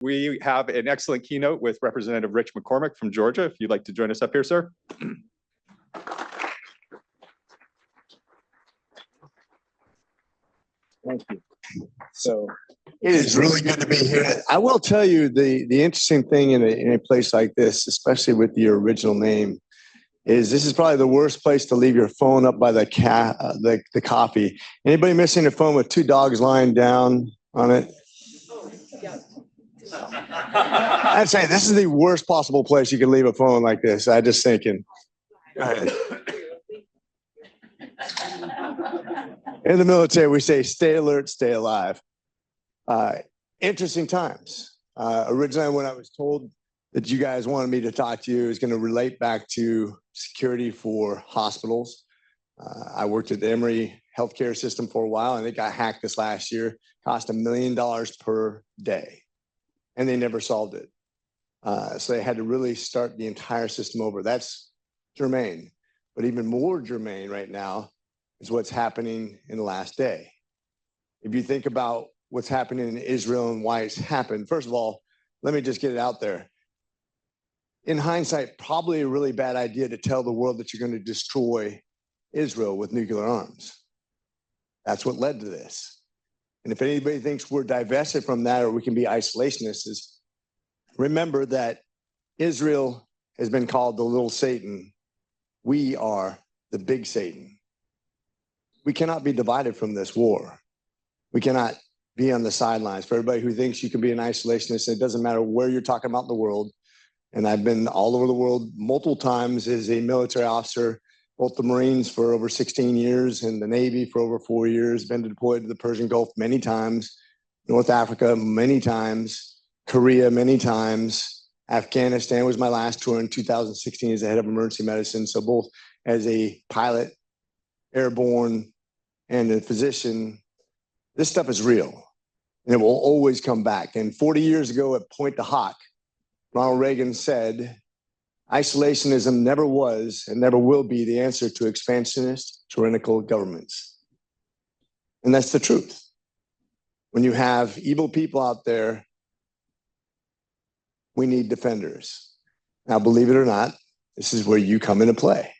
We have an excellent keynote with Representative Rich McCormick from Georgia. If you'd like to join us up here, sir. Thank you. So it is really good to be here. I will tell you the interesting thing in a place like this, especially with your original name, is this is probably the worst place to leave your phone up by the coffee. Anybody missing a phone with two dogs lying down on it? I'd say this is the worst possible place you can leave a phone like this. I just thinking. Go ahead. In the military, we say, stay alert, stay alive. Interesting times. Originally, when I was told that you guys wanted me to talk to you, is going to relate back to security for hospitals. I worked at the Emory healthcare system for a while, and it got hacked this last year. Cost $1 million per day, and they never solved it. So they had to really start the entire system over. That's germane. But even more germane right now is what's happening in the last day. If you think about what's happening in Israel and why it's happened, first of all, let me just get it out there. In hindsight, probably a really bad idea to tell the world that you're going to destroy Israel with nuclear arms. That's what led to this. And if anybody thinks we're divested from that or we can be isolationists, is remember that Israel has been called the little Satan. We are the big Satan. We cannot be divided from this war. We cannot be on the sidelines. For everybody who thinks you can be an isolationist, it doesn't matter where you're talking about in the world. And I've been all over the world multiple times as a military officer, both the Marines for over 16 years and the Navy for over 4 years, been deployed to the Persian Gulf many times, North Africa many times, Korea many times. Afghanistan was my last tour in 2016 as the head of emergency medicine. So both as a pilot, airborne, and a physician, this stuff is real, and it will always come back. And 40 years ago at Point de Hoc, Ronald Reagan said, isolationism never was and never will be the answer to expansionist, tyrannical governments. And that's the truth. When you have evil people out there, we need defenders. Now, believe it or not, this is where you come into play,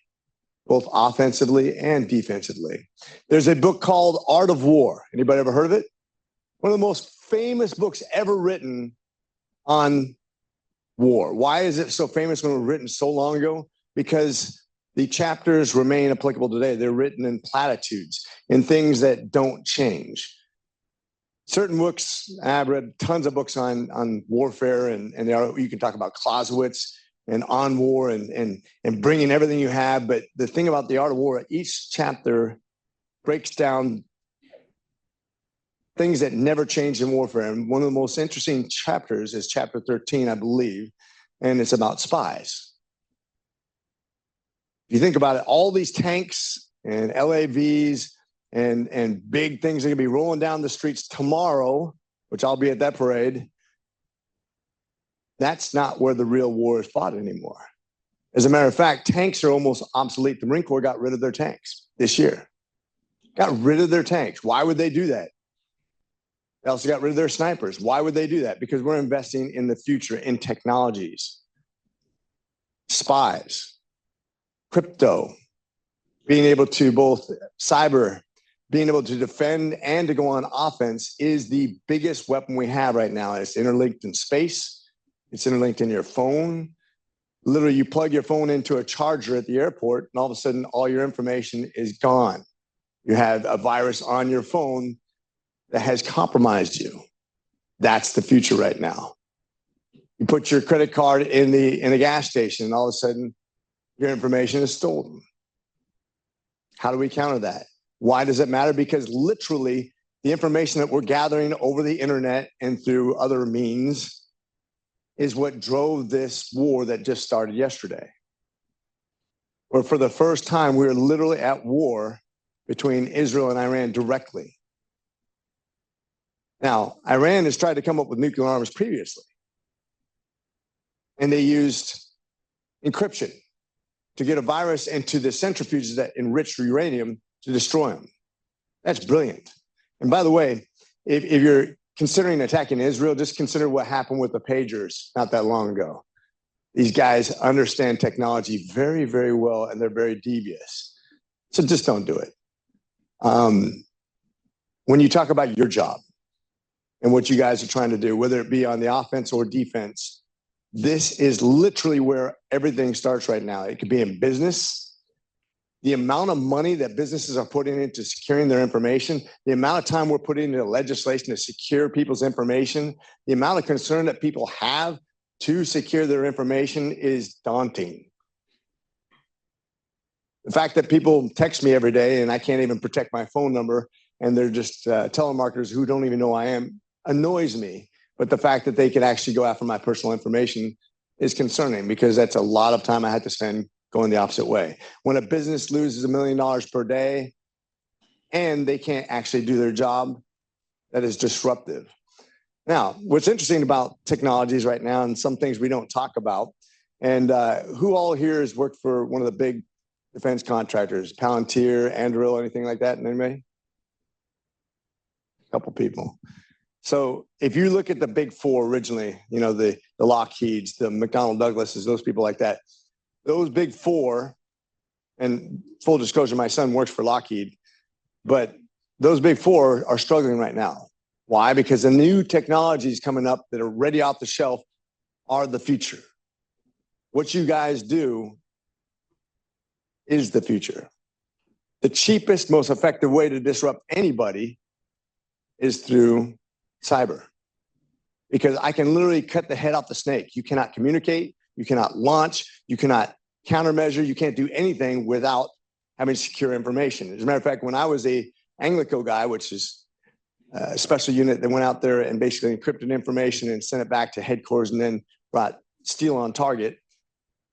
both offensively and defensively. There's a book called Art of War. Anybody ever heard of it? One of the most famous books ever written on war. Why is it so famous when it was written so long ago? Because the chapters remain applicable today. They're written in platitudes, in things that don't change. Certain books, I've read tons of books on warfare, and you can talk about Clausewitz and on war and bringing everything you have. But the thing about the Art of War, each chapter breaks down things that never changed in warfare. And one of the most interesting chapters is chapter 13, I believe, and it's about spies. If you think about it, all these tanks and LAVs and big things are going to be rolling down the streets tomorrow, which I'll be at that parade. That's not where the real war is fought anymore. As a matter of fact, tanks are almost obsolete. The Marine Corps got rid of their tanks this year. Got rid of their tanks. Why would they do that? They also got rid of their snipers. Why would they do that? Because we're investing in the future, in technologies, spies, crypto, being able to both cyber, being able to defend and to go on offense is the biggest weapon we have right now. It's interlinked in space. It's interlinked in your phone. Literally, you plug your phone into a charger at the airport, and all of a sudden, all your information is gone. You have a virus on your phone that has compromised you. That's the future right now. You put your credit card in the gas station, and all of a sudden, your information is stolen. How do we counter that? Why does it matter? Because literally, the information that we're gathering over the internet and through other means is what drove this war that just started yesterday. Where for the first time, we were literally at war between Israel and Iran directly. Now, Iran has tried to come up with nuclear arms previously, and they used encryption to get a virus into the centrifuges that enriched uranium to destroy them. That's brilliant. And by the way, if you're considering attacking Israel, just consider what happened with the pagers not that long ago. These guys understand technology very, very well, and they're very devious. So just don't do it. When you talk about your job and what you guys are trying to do, whether it be on the offense or defense, this is literally where everything starts right now. It could be in business. The amount of money that businesses are putting into securing their information, the amount of time we're putting into legislation to secure people's information, the amount of concern that people have to secure their information is daunting. The fact that people text me every day and I can't even protect my phone number and they're just telemarketers who don't even know I am annoys me. But the fact that they could actually go after my personal information is concerning, because that's a lot of time I had to spend going the opposite way. When a business loses $1 million per day and they can't actually do their job, that is disruptive. Now, what's interesting about technologies right now, and some things we don't talk about, and who all here has worked for one of the big defense contractors, Palantir, Anduril, anything like that? Anybody? A couple people. So if you look at the big four originally, you know, the Lockheeds, the McDonnell Douglases, those people like that, those big four, and full disclosure, my son works for Lockheed, but those big four are struggling right now. Why? Because the new technologies coming up that are ready off the shelf are the future. What you guys do is the future. The cheapest, most effective way to disrupt anybody is through cyber. Because I can literally cut the head off the snake. You cannot communicate, you cannot launch, you cannot countermeasure, you can't do anything without having secure information. As a matter of fact, when I was a Anglico guy, which is a special unit that went out there and basically encrypted information and sent it back to headquarters and then brought steel on target,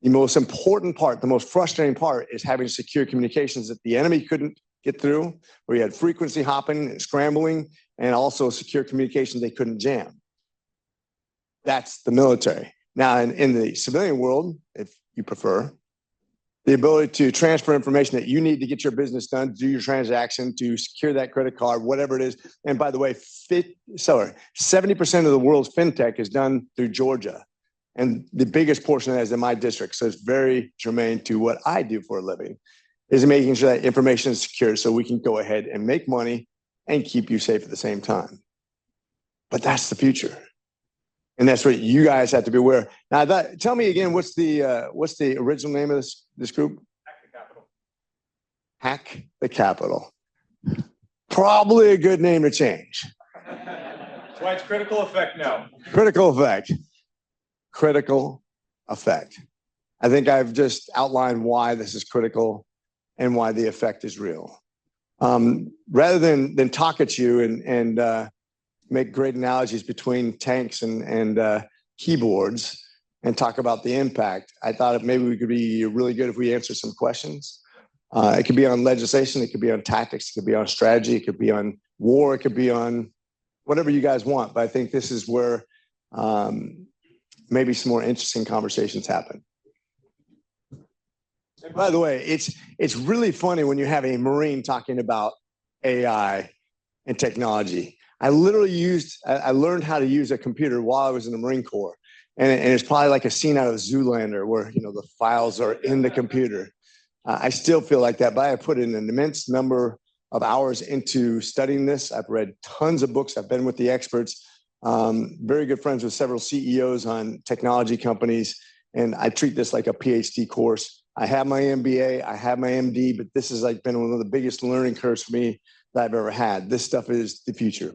the most important part, the most frustrating part is having secure communications that the enemy couldn't get through, where you had frequency hopping and scrambling, and also secure communications they couldn't jam. That's the military. Now, in the civilian world, if you prefer, the ability to transfer information that you need to get your business done, to do your transaction, to secure that credit card, whatever it is. And by the way, 70% of the world's fintech is done through Georgia. And the biggest portion of that is in my district. So it's very germane to what I do for a living, is making sure that information is secure so we can go ahead and make money and keep you safe at the same time. But that's the future. And that's what you guys have to be aware. Now, tell me again, what's the original name of this group? Hack the Capitol. Hack the Capitol. Probably a good name to change. That's why it's critical effect now. Critical effect. Critical effect. I think I've just outlined why this is critical and why the effect is real. Rather than talk at you and make great analogies between tanks and keyboards and talk about the impact, I thought maybe we could be really good if we answer some questions. It could be on legislation, it could be on tactics, it could be on strategy, it could be on war, it could be on whatever you guys want. But I think this is where maybe some more interesting conversations happen. By the way, it's really funny when you have a Marine talking about AI and technology. I learned how to use a computer while I was in the Marine Corps. And it's probably like a scene out of Zoolander where, you know, the files are in the computer. I still feel like that, but I have put in an immense number of hours into studying this. I've read tons of books. I've been with the experts, very good friends with several CEOs on technology companies. And I treat this like a PhD course. I have my MBA, I have my MD, but this has like been one of the biggest learning curves for me that I've ever had. This stuff is the future.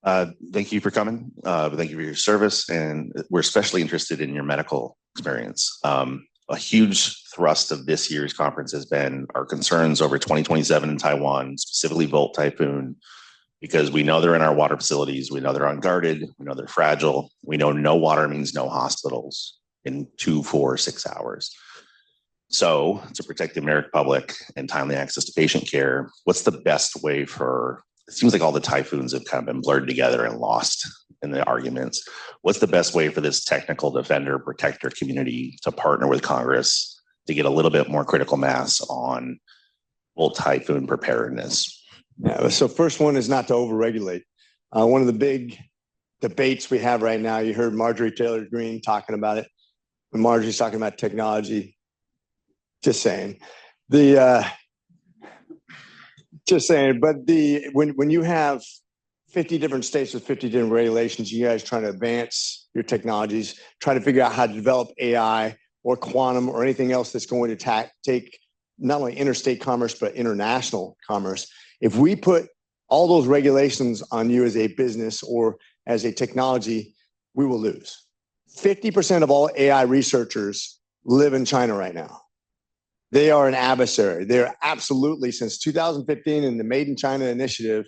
Thank you for coming. Thank you for your service. And we're especially interested in your medical experience. A huge thrust of this year's conference has been our concerns over 2027 in Taiwan, specifically Volt Typhoon, because we know they're in our water facilities. We know they're unguarded. We know they're fragile. We know no water means no hospitals in 2, 4, 6 hours. So to protect the American public and timely access to patient care, what's the best way for, it seems like all the typhoons have kind of been blurred together and lost in the arguments. What's the best way for this technical defender protector community to partner with Congress to get a little bit more critical mass on Volt Typhoon preparedness? Yeah, so first one is not to overregulate. One of the big debates we have right now, you heard Marjorie Taylor Greene talking about it. When Marjorie's talking about technology, just saying. Just saying, but when you have 50 different states with 50 different regulations, you guys trying to advance your technologies, try to figure out how to develop AI or quantum or anything else that's going to take not only interstate commerce, but international commerce. If we put all those regulations on you as a business or as a technology, we will lose. 50% of all AI researchers live in China right now. They are an adversary. They're absolutely, since 2015 in the Made in China initiative,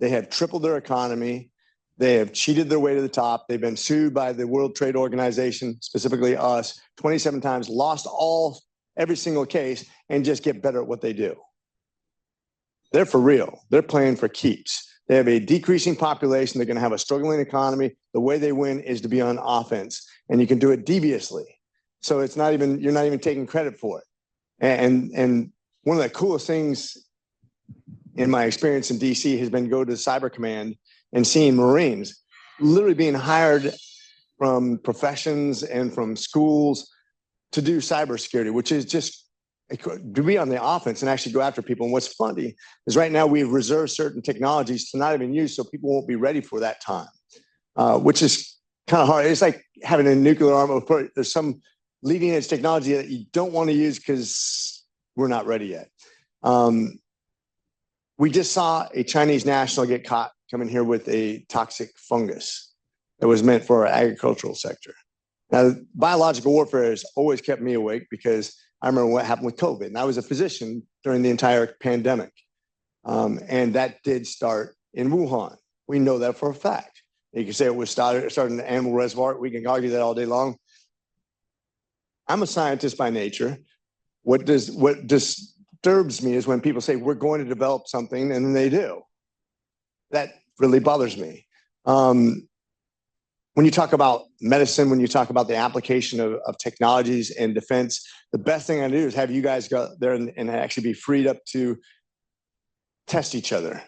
they have tripled their economy. They have cheated their way to the top. They've been sued by the World Trade Organization, specifically us, 27 times, lost every single case, and just get better at what they do. They're for real. They're playing for keeps. They have a decreasing population. They're going to have a struggling economy. The way they win is to be on offense, and you can do it deviously. So it's not even, you're not even taking credit for it. And one of the coolest things in my experience in DC has been go to Cyber Command and seeing Marines literally being hired from professions and from schools to do cybersecurity, which is just to be on the offense and actually go after people. And what's funny is right now we've reserved certain technologies to not even use, so people won't be ready for that time, which is kind of hard. It's like having a nuclear arm. There's some leading edge technology that you don't want to use because we're not ready yet. We just saw a Chinese national get caught coming here with a toxic fungus that was meant for our agricultural sector. Now, biological warfare has always kept me awake because I remember what happened with COVID, and I was a physician during the entire pandemic. And that did start in Wuhan. We know that for a fact. You can say it was started in the animal reservoir. We can argue that all day long. I'm a scientist by nature. What disturbs me is when people say we're going to develop something and then they do. That really bothers me. When you talk about medicine, when you talk about the application of technologies in defense, the best thing I do is have you guys go there and actually be freed up to test each other,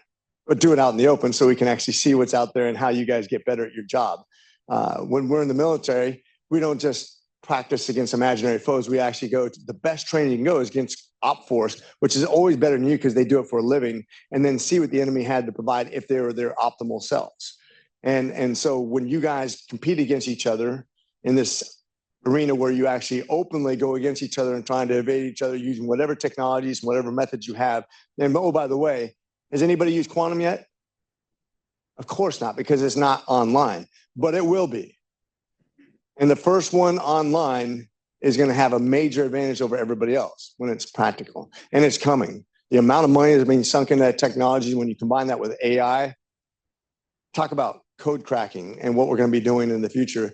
but do it out in the open so we can actually see what's out there and how you guys get better at your job. When we're in the military, we don't just practice against imaginary foes. We actually go to the best training you can go is against op force, which is always better than you because they do it for a living, and then see what the enemy had to provide if they were their optimal selves. And so when you guys compete against each other in this arena where you actually openly go against each other and trying to evade each other using whatever technologies, whatever methods you have, and oh, by the way, has anybody used quantum yet? Of course not, because it's not online, but it will be. And the first one online is going to have a major advantage over everybody else when it's practical, and it's coming. The amount of money that's being sunk into that technology, when you combine that with AI, talk about code cracking and what we're going to be doing in the future.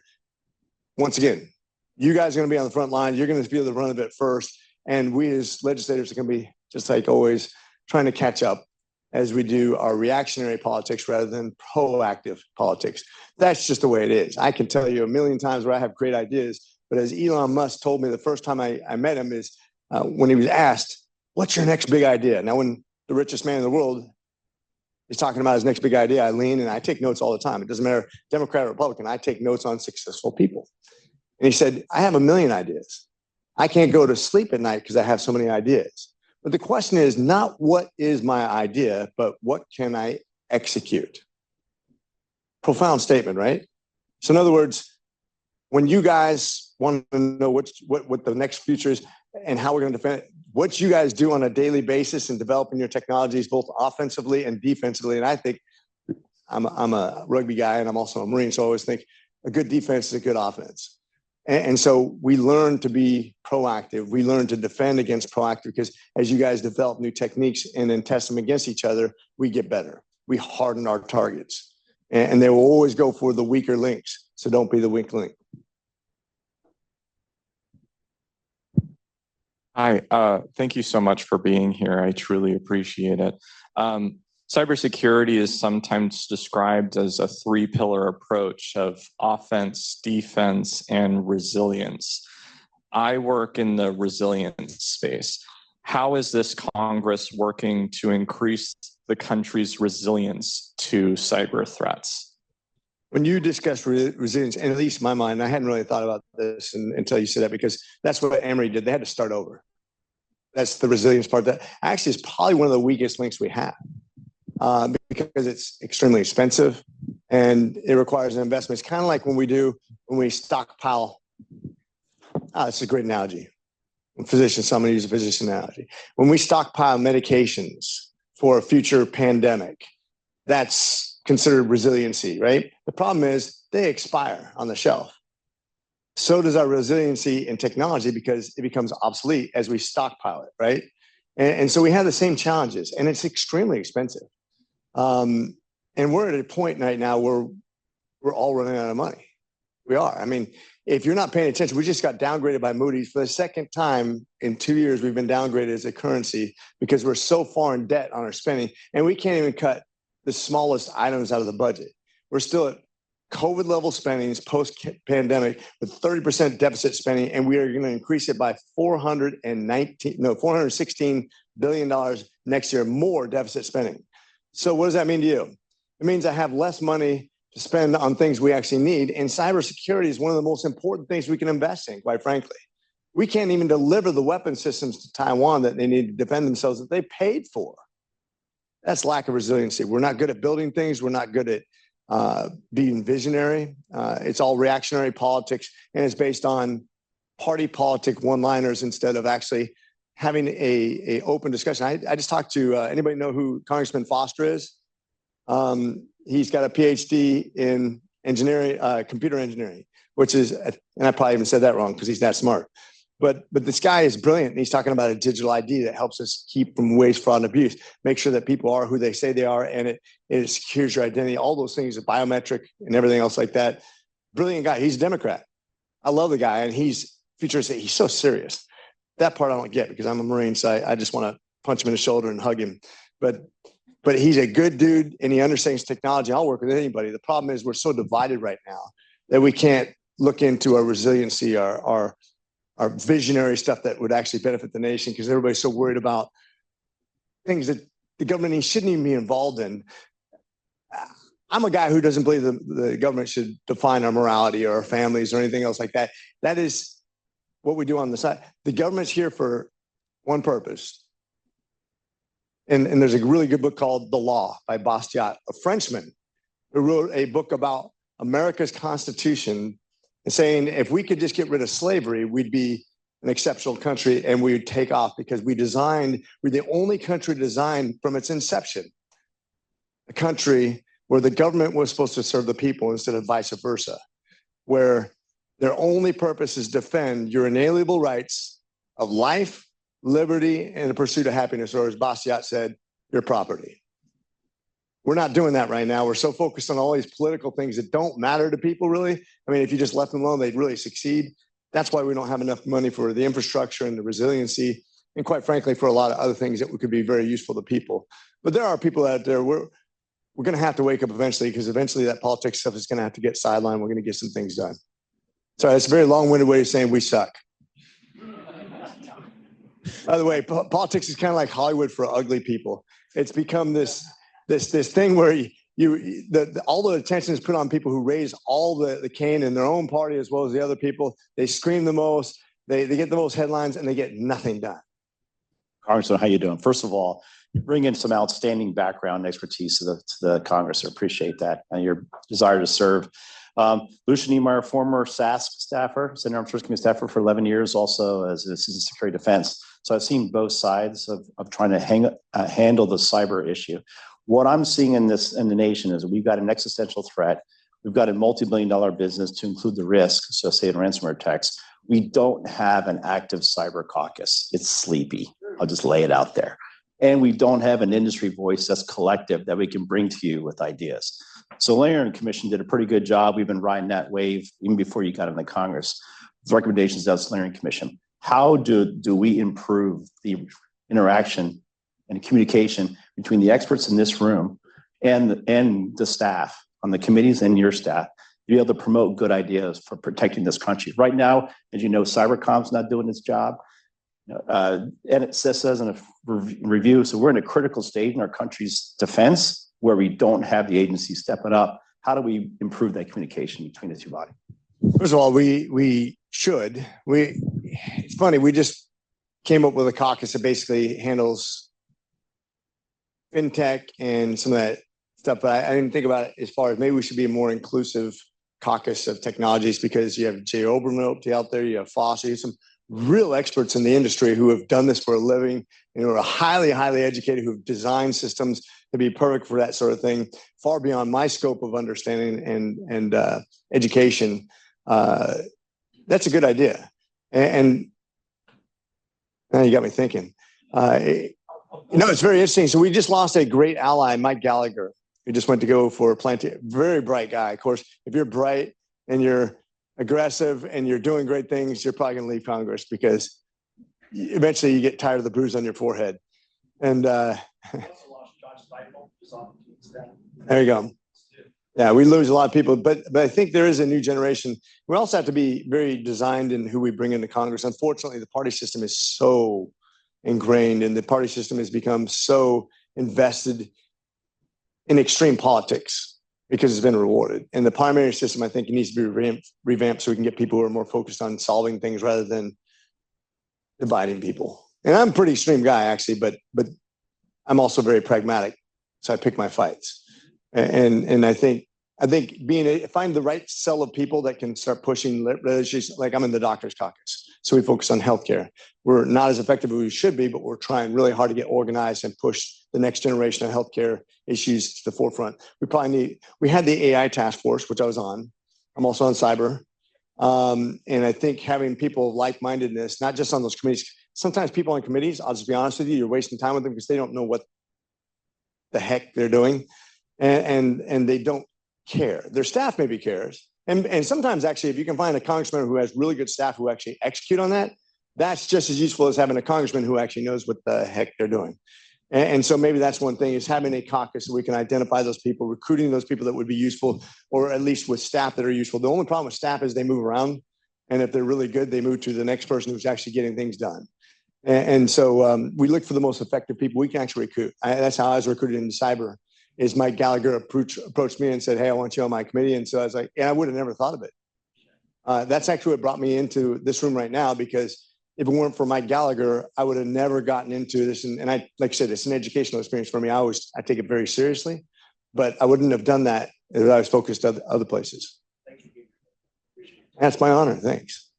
Once again, you guys are going to be on the front line. You're going to feel the run of it first. And we as legislators are going to be, just like always, trying to catch up as we do our reactionary politics rather than proactive politics. That's just the way it is. I can tell you a million times where I have great ideas, but as Elon Musk told me the first time I met him is when he was asked, what's your next big idea? Now, when the richest man in the world is talking about his next big idea, I lean and I take notes all the time. It doesn't matter, Democrat or Republican, I take notes on successful people. And he said, I have a million ideas. I can't go to sleep at night because I have so many ideas. But the question is not what is my idea, but what can I execute? Profound statement, right? So in other words, when you guys want to know what the next future is and how we're going to defend it, what you guys do on a daily basis in developing your technologies, both offensively and defensively. And I think I'm a rugby guy and I'm also a Marine. So I always think a good defense is a good offense. And so we learn to be proactive. We learn to defend against proactive because as you guys develop new techniques and then test them against each other, we get better. We harden our targets and they will always go for the weaker links. So don't be the weak link. Hi, thank you so much for being here. I truly appreciate it. Cybersecurity is sometimes described as a three-pillar approach of offense, defense, and resilience. I work in the resilience space. How is this Congress working to increase the country's resilience to cyber threats? When you discuss resilience, and at least in my mind, I hadn't really thought about this until you said that, because that's what Emory did. They had to start over. That's the resilience part. That actually is probably one of the weakest links we have, because it's extremely expensive and it requires an investment. It's kind of like when we stockpile. It's a great analogy. Physician, somebody use a physician analogy. When we stockpile medications for a future pandemic, that's considered resiliency, right? The problem is they expire on the shelf. So does our resiliency in technology, because it becomes obsolete as we stockpile it, right? And so we have the same challenges, and it's extremely expensive. And we're at a point right now where we're all running out of money. We are. I mean, if you're not paying attention, we just got downgraded by Moody's for the second time in 2 years. We've been downgraded as a currency because we're so far in debt on our spending, and we can't even cut the smallest items out of the budget. We're still at COVID level spendings post-pandemic with 30% deficit spending, and we are going to increase it by $416 billion next year, more deficit spending. So what does that mean to you? It means I have less money to spend on things we actually need. And cybersecurity is one of the most important things we can invest in, quite frankly. We can't even deliver the weapon systems to Taiwan that they need to defend themselves that they paid for. That's lack of resiliency. We're not good at building things. We're not good at being visionary. It's all reactionary politics, and it's based on party politic one-liners instead of actually having a open discussion. I just talked to, anybody know who Congressman Foster is? He's got a PhD in engineering, computer engineering, which is, and I probably even said that wrong because he's that smart. But this guy is brilliant. And he's talking about a digital ID that helps us keep from waste, fraud, and abuse, make sure that people are who they say they are, and it secures your identity, all those things, biometric and everything else like that. Brilliant guy. He's a Democrat. I love the guy, and he's futuristic. He's so serious. That part I don't get because I'm a Marine, so I just want to punch him in the shoulder and hug him. But he's a good dude, and he understands technology. I'll work with anybody. The problem is we're so divided right now that we can't look into our resiliency, our visionary stuff that would actually benefit the nation, because everybody's so worried about things that the government shouldn't even be involved in. I'm a guy who doesn't believe the government should define our morality or our families or anything else like that. That is what we do on the side. The government's here for one purpose. And there's a really good book called The Law by Bastiat, a Frenchman who wrote a book about America's Constitution and saying if we could just get rid of slavery, we'd be an exceptional country and we would take off, because we're the only country designed from its inception, a country where the government was supposed to serve the people instead of vice versa, where their only purpose is defend your inalienable rights of life, liberty, and the pursuit of happiness, or as Bastiat said, your property. We're not doing that right now. We're so focused on all these political things that don't matter to people, really. I mean, if you just left them alone, they'd really succeed. That's why we don't have enough money for the infrastructure and the resiliency, and quite frankly, for a lot of other things that could be very useful to people. But there are people out there, we're going to have to wake up eventually, because eventually that politics stuff is going to have to get sidelined. We're going to get some things done. Sorry, it's a very long-winded way of saying we suck. By the way, politics is kind of like Hollywood for ugly people. It's become this thing where all the attention is put on people who raise all the cane in their own party as well as the other people. They scream the most, they get the most headlines, and they get nothing done. Congressman, how you doing? First of all, you bring in some outstanding background and expertise to the Congress. I appreciate that and your desire to serve. Lucia Niemeyer, former SAS staffer, Senator Armed Services Committee staffer for 11 years, also as an Assistant Secretary of Defense. So I've seen both sides of trying to handle the cyber issue. What I'm seeing in the nation is we've got an existential threat. We've got a multi-billion-dollar business to include the risk associated with ransomware attacks. We don't have an active cyber caucus. It's sleepy. I'll just lay it out there. And we don't have an industry voice that's collective that we can bring to you with ideas. So Layering Commission did a pretty good job. We've been riding that wave even before you got in the Congress. The recommendations of the Layering Commission. How do we improve the interaction and communication between the experts in this room and the staff on the committees and your staff to be able to promote good ideas for protecting this country? Right now, as you know, cybercom's not doing its job. And it says in a review, so we're in a critical stage in our country's defense where we don't have the agency stepping up. How do we improve that communication between the two bodies? First of all, we should. It's funny, we just came up with a caucus that basically handles fintech and some of that stuff. But I didn't think about it as far as maybe we should be a more inclusive caucus of technologies, because you have Jay Oberman out there, you have Foster, you have some real experts in the industry who have done this for a living and who are highly, highly educated, who've designed systems to be perfect for that sort of thing, far beyond my scope of understanding and education. That's a good idea. And now you got me thinking. It's very interesting. So we just lost a great ally, Mike Gallagher, who just went to go for plenty. Very bright guy. Of course, if you're bright and you're aggressive and you're doing great things, you're probably going to leave Congress, because eventually you get tired of the bruise on your forehead. And there you go. Yeah, we lose a lot of people, but I think there is a new generation. We also have to be very designed in who we bring into Congress. Unfortunately, the party system is so ingrained, and the party system has become so invested in extreme politics because it's been rewarded. And the primary system, I think, needs to be revamped so we can get people who are more focused on solving things rather than dividing people. And I'm a pretty extreme guy, actually, but I'm also very pragmatic, so I pick my fights. And I think find the right cell of people that can start pushing legislation. Like, I'm in the doctor's caucus, so we focus on healthcare. We're not as effective as we should be, but we're trying really hard to get organized and push the next generation of healthcare issues to the forefront. We had the AI task force, which I was on. I'm also on cyber. And I think having people of like-mindedness, not just on those committees. Sometimes people on committees, I'll just be honest with you, you're wasting time with them because they don't know what the heck they're doing. And they don't care. Their staff maybe cares. And sometimes, actually, if you can find a congressman who has really good staff who actually execute on that, that's just as useful as having a congressman who actually knows what the heck they're doing. And so maybe that's one thing, is having a caucus so we can identify those people, recruiting those people that would be useful, or at least with staff that are useful. The only problem with staff is they move around. And if they're really good, they move to the next person who's actually getting things done. And so we look for the most effective people we can actually recruit. That's how I was recruited into cyber. Is Mike Gallagher approached me and said, "Hey, I want you on my committee." And so I was like, and I would have never thought of it. That's actually what brought me into this room right now, because if it weren't for Mike Gallagher, I would have never gotten into this. And I, like I said, it's an educational experience for me. I take it very seriously, but I wouldn't have done that if I was focused on other places. Thank you. That's my honor. Thanks.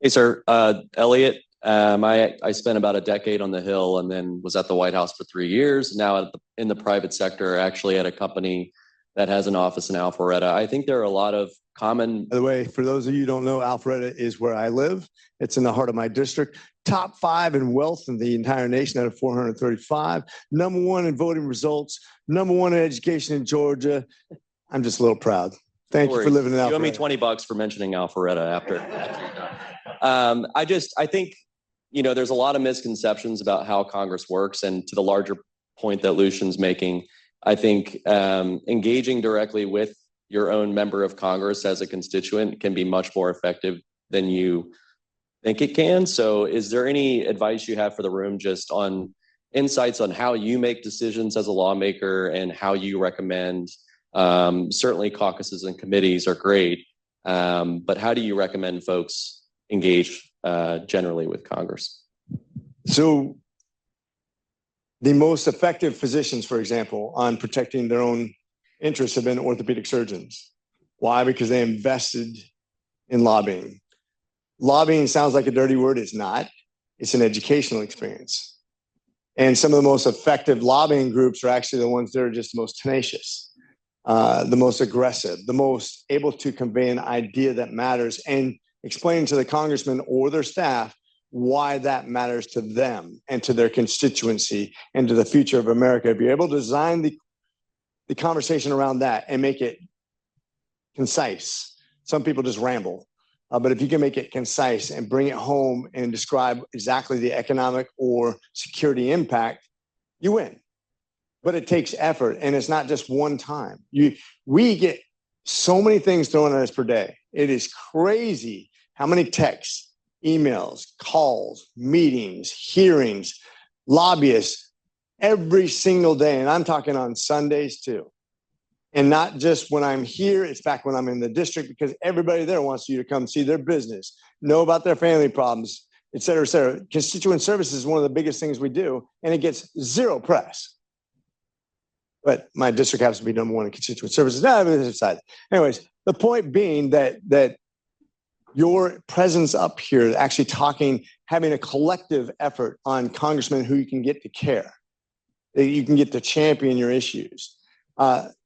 Hey, sir. Elliot. I spent about a decade on the Hill, and then was at the White House for 3 years. Now in the private sector, actually at a company that has an office in Alpharetta. I think there are a lot of common. By the way, for those of you who don't know, Alpharetta is where I live. It's in the heart of my district. Top 5 in wealth in the entire nation out of 435. Number 1 in voting results. Number 1 in education in Georgia. I'm just a little proud. Thank you for living in Alpharetta. You owe me $20 for mentioning Alpharetta after I think, there's a lot of misconceptions about how Congress works. And to the larger point that Lucian's making, I think engaging directly with your own member of Congress as a constituent can be much more effective than you think it can. So is there any advice you have for the room just on insights on how you make decisions as a lawmaker and how you recommend? Certainly caucuses and committees are great, but how do you recommend folks engage generally with Congress? So the most effective physicians, for example, on protecting their own interests have been orthopedic surgeons. Why? Because they invested in lobbying. Lobbying sounds like a dirty word. It's not. It's an educational experience. And some of the most effective lobbying groups are actually the ones that are just the most tenacious, the most aggressive, the most able to convey an idea that matters and explain to the congressman or their staff why that matters to them and to their constituency and to the future of America. If you're able to design the conversation around that and make it concise, some people just ramble, but if you can make it concise and bring it home and describe exactly the economic or security impact, you win. But it takes effort, and it's not just one time. We get so many things thrown at us per day. It is crazy how many texts emails, calls, meetings, hearings, lobbyists every single day. And I'm talking on Sundays too. And not just when I'm here, it's back when I'm in the district, because everybody there wants you to come see their business, know about their family problems, et cetera, et cetera. Constituent services is one of the biggest things we do, and it gets zero press. But my district happens to be number one in constituent services. No, anyways, the point being that your presence up here, actually talking, having a collective effort on congressmen who you can get to care, that you can get to champion your issues.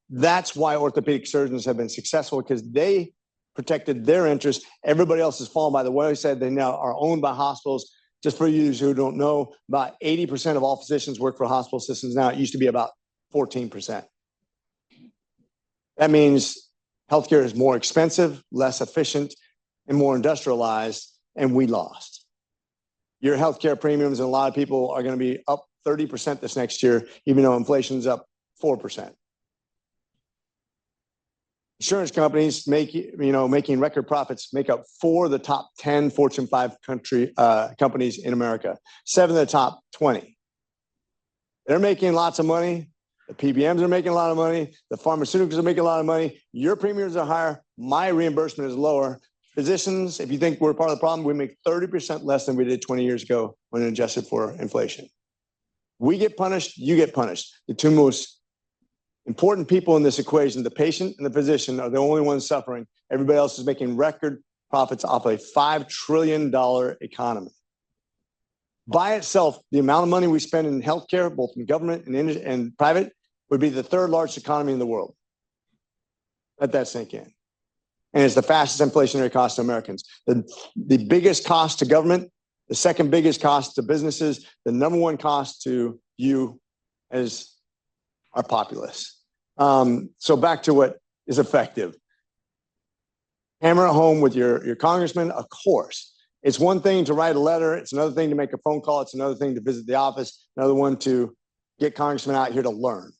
That's why orthopedic surgeons have been successful, because they protected their interests. Everybody else has fallen by the wayside. They now are owned by hospitals. Just for you who don't know, about 80% of all physicians work for hospital systems now. It used to be about 14%. That means healthcare is more expensive, less efficient, and more industrialized, and we lost. Your healthcare premiums, and a lot of people are going to be up 30% this next year, even though inflation's up 4%. Insurance companies making record profits make up 4 of the top 10 Fortune 5 companies in America, 7 of the top 20. They're making lots of money. The PBMs are making a lot of money. The pharmaceuticals are making a lot of money. Your premiums are higher. My reimbursement is lower. Physicians, if you think we're part of the problem, we make 30% less than we did 20 years ago when adjusted for inflation. We get punished, you get punished. The two most important people in this equation, the patient and the physician, are the only ones suffering. Everybody else is making record profits off a $5 trillion economy. By itself, the amount of money we spend in healthcare, both in government and private, would be the 3rd largest economy in the world. Let that sink in. And it's the fastest inflationary cost to Americans. The biggest cost to government, the second biggest cost to businesses, the number one cost to you as our populace. So back to what is effective. Hammer it home with your congressman, of course. It's one thing to write a letter. It's another thing to make a phone call. It's another thing to visit the office. Another one to get congressmen out here to learn.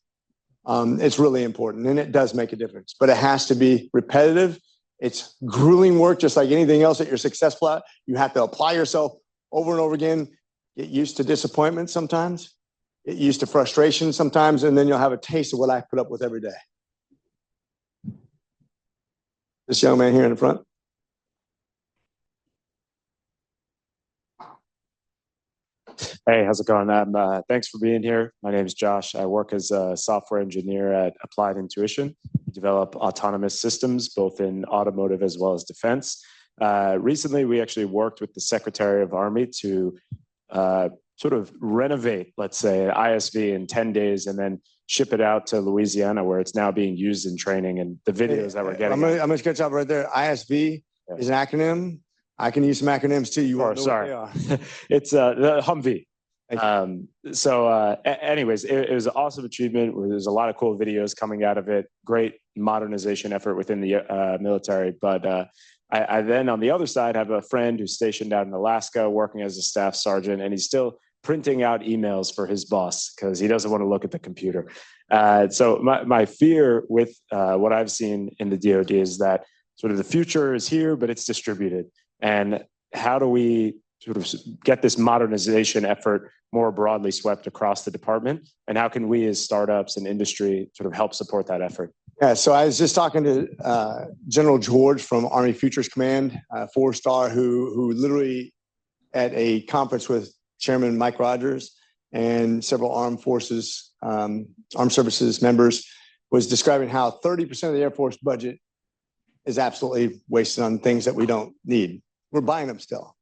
It's really important, and it does make a difference. But it has to be repetitive. It's grueling work, just like anything else that you're successful at. You have to apply yourself over and over again. Get used to disappointment sometimes. Get used to frustration sometimes, and then you'll have a taste of what I put up with every day. This young man here in the front. Hey, how's it going? Thanks for being here. My name is Josh. I work as a software engineer at Applied Intuition. We develop autonomous systems, both in automotive as well as defense. Recently, we actually worked with the Secretary of Army to sort of renovate, let's say, ISV in 10 days and then ship it out to Louisiana, where it's now being used in training, and the videos that we're getting. I'm going to catch up right there. ISV is an acronym. I can use some acronyms too. You won't know what they are. It's the Humvee. Anyways, it was an awesome achievement. There's a lot of cool videos coming out of it. Great modernization effort within the military. But I then, on the other side, have a friend who's stationed out in Alaska working as a staff sergeant, and he's still printing out emails for his boss because he doesn't want to look at the computer. So my fear with what I've seen in the DoD is that sort of the future is here, but it's distributed. And how do we sort of get this modernization effort more broadly swept across the department? And how can we as startups and industry sort of help support that effort? Yeah, so I was just talking to General George from Army Futures Command, 4-star, who literally at a conference with Chairman Mike Rogers and several armed services members was describing how 30% of the Air Force budget is absolutely wasted on things that we don't need. We're buying them still.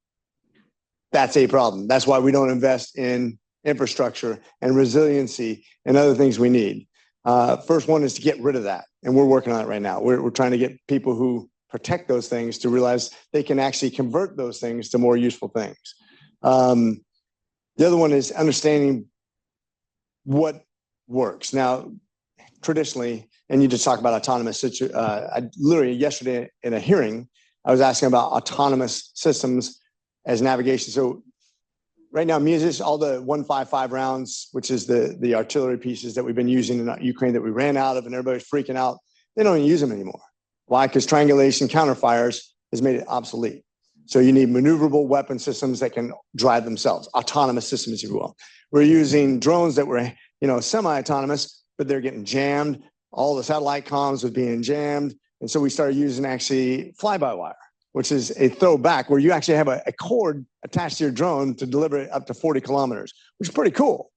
That's a problem. That's why we don't invest in infrastructure and resiliency and other things we need. First one is to get rid of that. And we're working on it right now. We're trying to get people who protect those things to realize they can actually convert those things to more useful things. The other one is understanding what works. Now, traditionally, and you just talk about autonomous, I literally yesterday in a hearing, I was asking about autonomous systems as navigation. So right now, all the 155 rounds, which is the artillery pieces that we've been using in Ukraine that we ran out of and everybody's freaking out, they don't even use them anymore. Why? Because triangulation counterfires has made it obsolete. So you need maneuverable weapon systems that can drive themselves, autonomous systems, if you will. We're using drones that were, semi-autonomous, but they're getting jammed. All the satellite comms was being jammed. And so we started using actually fly-by-wire, which is a throwback where you actually have a cord attached to your drone to deliver it up to 40 kilometers, which is pretty cool.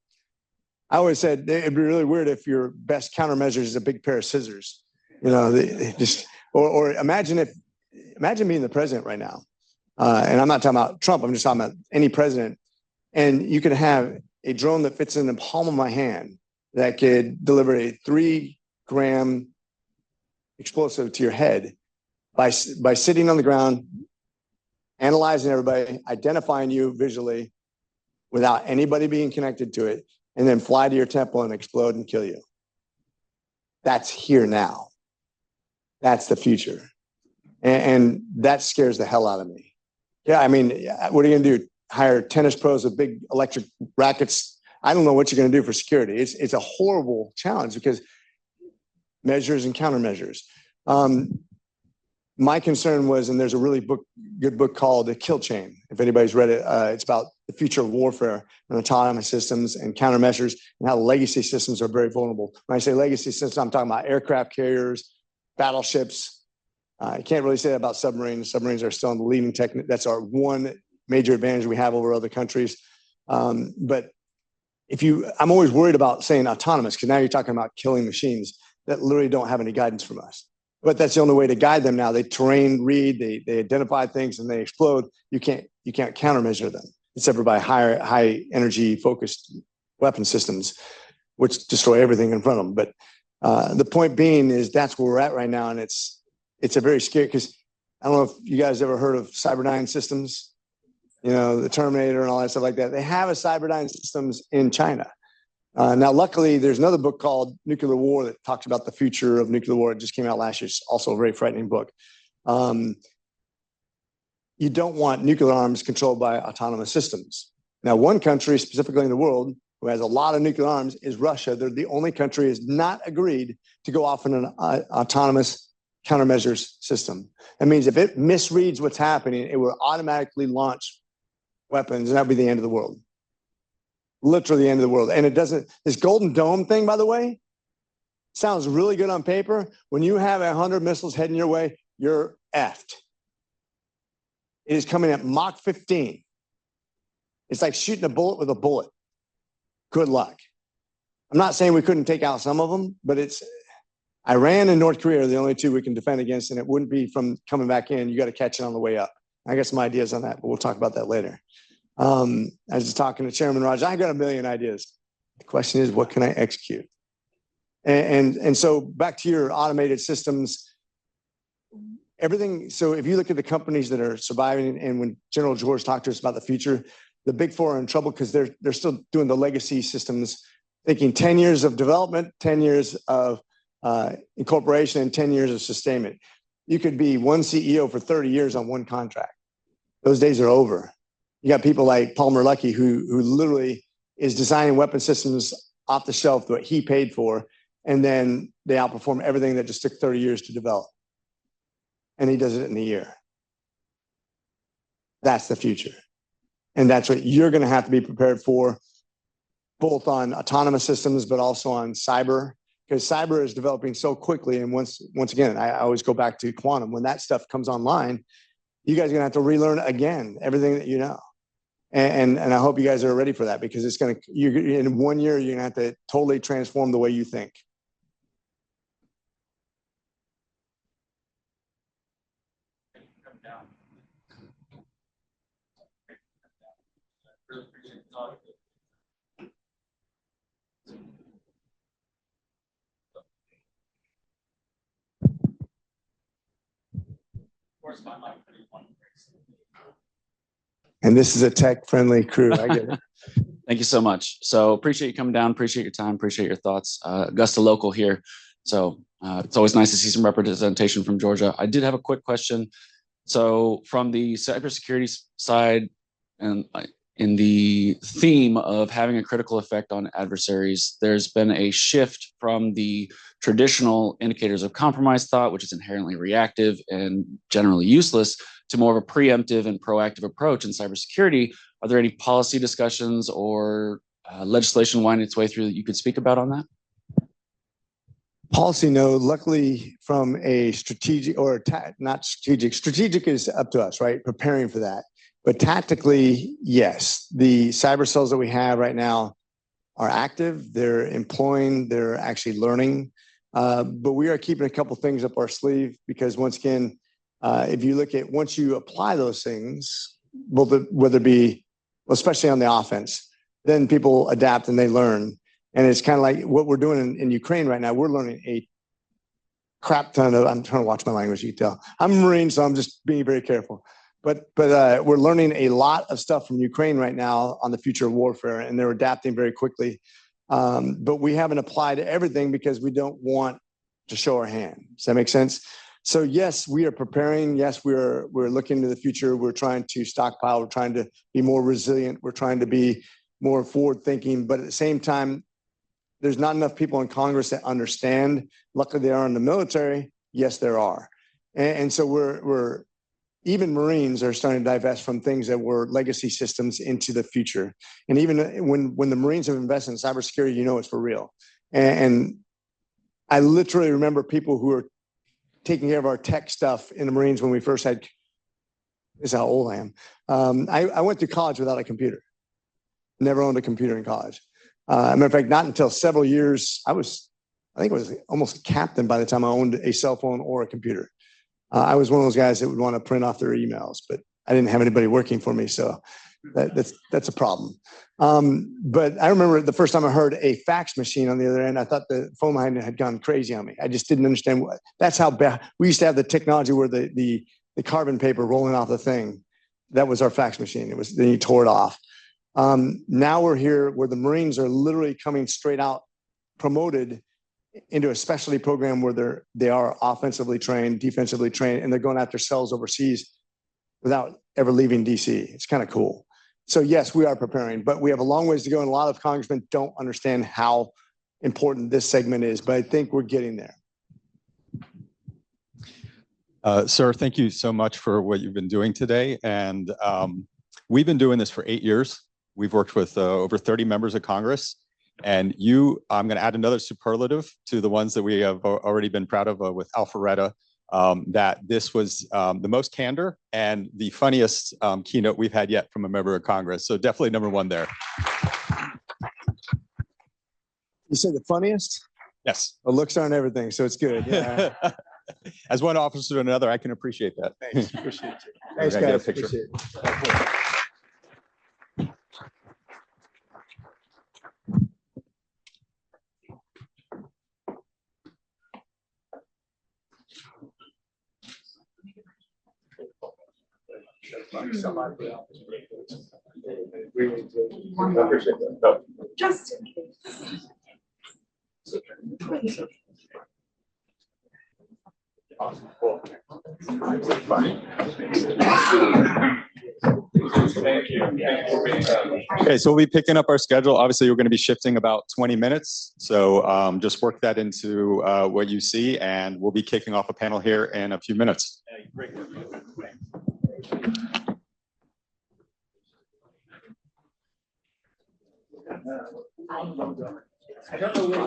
I always said it'd be really weird if your best countermeasure is a big pair of scissors. Or imagine being the president right now. And I'm not talking about Trump, I'm just talking about any president. And you could have a drone that fits in the palm of my hand that could deliver a 3-gram explosive to your head by sitting on the ground, analyzing everybody, identifying you visually without anybody being connected to it, and then fly to your temple and explode and kill you. That's here now. That's the future. And that scares the hell out of me. Yeah, I mean, what are you going to do? Hire tennis pros with big electric rackets? I don't know what you're going to do for security. It's a horrible challenge because measures and countermeasures. My concern was, and there's a really good book called The Kill Chain. If anybody's read it, it's about the future of warfare and autonomous systems and countermeasures and how legacy systems are very vulnerable. When I say legacy systems, I'm talking about aircraft carriers, battleships. I can't really say that about submarines. Submarines are still in the leading technique. That's our one major advantage we have over other countries. But I'm always worried about saying autonomous because now you're talking about killing machines that literally don't have any guidance from us. But that's the only way to guide them now. They terrain read, they identify things, and they explode. You can't countermeasure them, except for by high energy focused weapon systems, which destroy everything in front of them. But the point being is that's where we're at right now, and it's a very scary because I don't know if you guys ever heard of Cyberdyne Systems, the Terminator and all that stuff like that. They have a Cyberdyne Systems in China. Now, luckily, there's another book called Nuclear War that talks about the future of nuclear war. It just came out last year. It's also a very frightening book. You don't want nuclear arms controlled by autonomous systems. Now, one country specifically in the world who has a lot of nuclear arms is Russia. They're the only country who has not agreed to go off on an autonomous countermeasures system. That means if it misreads what's happening, it will automatically launch weapons, and that'll be the end of the world. Literally the end of the world. And it doesn't, this Golden Dome thing, by the way, sounds really good on paper. When you have 100 missiles heading your way, you're effed. It is coming at Mach 15. It's like shooting a bullet with a bullet. Good luck. I'm not saying we couldn't take out some of them, but it's Iran and North Korea are the only two we can defend against, and it wouldn't be from coming back in. You got to catch it on the way up. I got some ideas on that, but we'll talk about that later. I was just talking to Chairman Raj. I got a million ideas. The question is, what can I execute? And so back to your automated systems, everything. So if you look at the companies that are surviving, and when General George talked to us about the future, the big four are in trouble because they're still doing the legacy systems, thinking 10 years of development, 10 years of incorporation, and 10 years of sustainment. You could be one CEO for 30 years on one contract. Those days are over. You got people like Palmer Luckey who literally is designing weapon systems off the shelf that he paid for, and then they outperform everything that just took 30 years to develop. And he does it in a year. That's the future. And that's what you're going to have to be prepared for, both on autonomous systems, but also on cyber, because cyber is developing so quickly. And once again, I always go back to quantum. When that stuff comes online, you guys are going to have to relearn again everything that you know. And I hope you guys are ready for that, because it's going to, in 1 year, you're going to have to totally transform the way you think. And this is a tech-friendly crew. I get it. Thank you so much. So appreciate you coming down. Appreciate your time. Appreciate your thoughts. Augusta local here. So it's always nice to see some representation from Georgia. I did have a quick question. So from the cybersecurity side, and in the theme of having a critical effect on adversaries, there's been a shift from the traditional indicators of compromise thought, which is inherently reactive and generally useless, to more of a preemptive and proactive approach in cybersecurity. Are there any policy discussions or legislation winding its way through that you could speak about on that? Policy, no. Luckily, from a strategic or not strategic, strategic is up to us, right? Preparing for that. But tactically, yes. The cyber cells that we have right now are active. They're employing, they're actually learning. But we are keeping a couple things up our sleeve because once again, if you look at once you apply those things, whether it be, especially on the offense, then people adapt and they learn. And it's kind of like what we're doing in Ukraine right now. We're learning a crap ton of, I'm trying to watch my language, you can tell. I'm a Marine, so I'm just being very careful. But we're learning a lot of stuff from Ukraine right now on the future of warfare, and they're adapting very quickly. But we haven't applied everything because we don't want to show our hand. Does that make sense? So yes, we are preparing. Yes, we're looking to the future. We're trying to stockpile. We're trying to be more resilient. We're trying to be more forward thinking. But at the same time, there's not enough people in Congress that understand. Luckily, they are in the military. Yes, there are. And so we're even Marines are starting to divest from things that were legacy systems into the future. And even when the Marines have invested in cybersecurity, you know it's for real. And I literally remember people who were taking care of our tech stuff in the Marines when we first had, this is how old I am. I went to college without a computer. Never owned a computer in college. Matter of fact, not until several years, I think I was almost a captain by the time I owned a cell phone or a computer. I was one of those guys that would want to print off their emails, but I didn't have anybody working for me, so that's a problem. But I remember the first time I heard a fax machine on the other end, I thought the phone line had gone crazy on me. I just didn't understand what. That's how bad we used to have the technology where the carbon paper rolling off the thing. That was our fax machine. It was then you tore it off. Now we're here where the Marines are literally coming straight out, promoted into a specialty program where they are offensively trained, defensively trained, and they're going after cells overseas without ever leaving DC. It's kind of cool. So yes, we are preparing, but we have a long ways to go, and a lot of congressmen don't understand how important this segment is, but I think we're getting there. Sir, thank you so much for what you've been doing today. And we've been doing this for 8 years. We've worked with over 30 members of Congress. And I'm going to add another superlative to the ones that we have already been proud of with Alpharetta, that this was the most candor and the funniest keynote we've had yet from a member of Congress. So definitely number one there. You said the funniest? Yes. Well, looks aren't everything, so it's good. Yeah. As one officer to another, I can appreciate that. Thanks. Appreciate you. Thanks, guys. Appreciate it. Just in case. Thank you. Okay, so we'll be picking up our schedule. Obviously, we're going to be shifting about 20 minutes. So just work that into what you see, and we'll be kicking off a panel here in a few minutes. Great work. I don't know where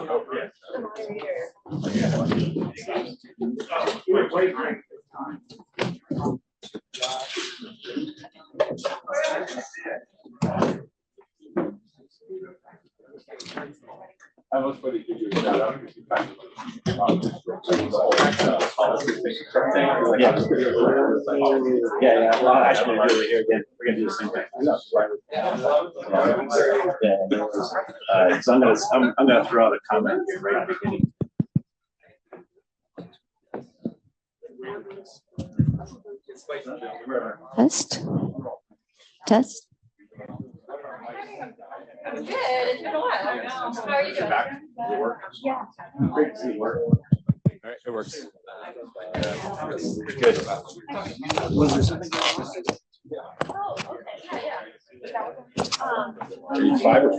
I was going to give you a shout out. Yeah. Well, actually, we're really here again. We're going to do the same thing. So I'm going to throw out a comment here right at the beginning. Test. I'm good. It's been a while. How are you doing? Yeah. Great to see you work. All right, it works. Good. Oh, okay. Yeah. Are you 5 or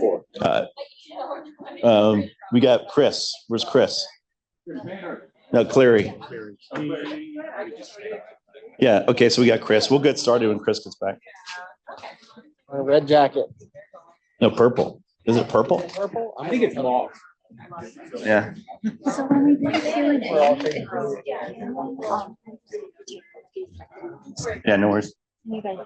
4? We got Chris. Where's Chris? No, Cleary. Yeah, okay, so we got Chris. We'll get started when Chris gets back. A red jacket. No, purple. Is it purple? Purple? I think it's mauve. Yeah. So when we do Q&A, Yeah, no worries. you guys.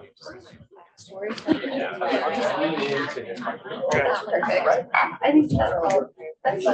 I think that's all. That's